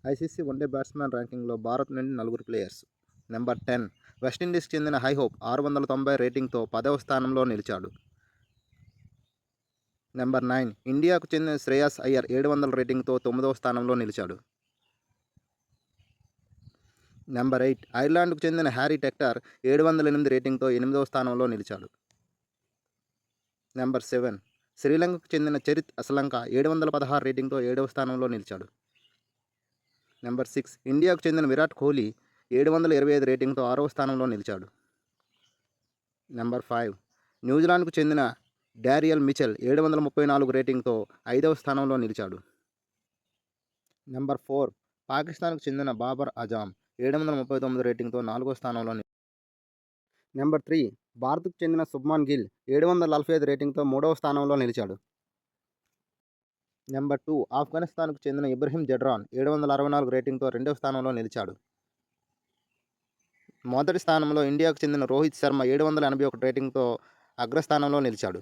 ICC one day batsmen ర్యాంకింగ్లో Bharat నుండి 4 players. Number 10 వెస్టిండీస్కి చెందిన హైహోప్ 690 రేటింగ్తో 10వ స్థానంలో నిలిచాడు. నెంబర్ 9 ఇండియాకు చెందిన శ్రేయస్ అయ్యర్ 700 రేటింగ్తో 9వ స్థానంలో నిలిచాడు. నెంబర్ 8 ఐర్లాండ్కు చెందిన హ్యారీ టెక్టర్ 708 రేటింగ్తో 8వ స్థానంలో నిలిచాడు. నెంబర్ 7 శ్రీలంకకు చెందిన చరిత్ అసలంక 716 రేటింగ్తో 7వ స్థానంలో నిలిచాడు. నెంబర్ 6 ఇండియాకు చెందిన విరాట్ కోహ్లీ 725 రేటింగ్తో 6వ స్థానంలో నిలిచాడు. నెంబర్ 5 న్యూజిలాండ్కు చెందిన డారియల్ మిచెల్ 734 రేటింగ్తో 5వ స్థానంలో నిలిచాడు. నెంబర్ 4 పాకిస్తాన్కు చెందిన బాబర్ అజామ్ 739 రేటింగ్తో 4వ స్థానంలో నెంబర్ 3 భారత్కు చెందిన శుభ్మాన్ గిల్ 745 రేటింగ్తో 3వ స్థానంలో నిలిచాడు. నెంబర్ 2 ఆఫ్ఘనిస్తాన్కు చెందిన ఇబ్రహీం జడ్రాన్ 764 రేటింగ్తో 2వ స్థానంలో నిలిచాడు. మొదటి స్థానంలో ఇండియాకు చెందిన రోహిత్ శర్మ 781 రేటింగ్తో అగ్రస్థానంలో నిలిచాడు.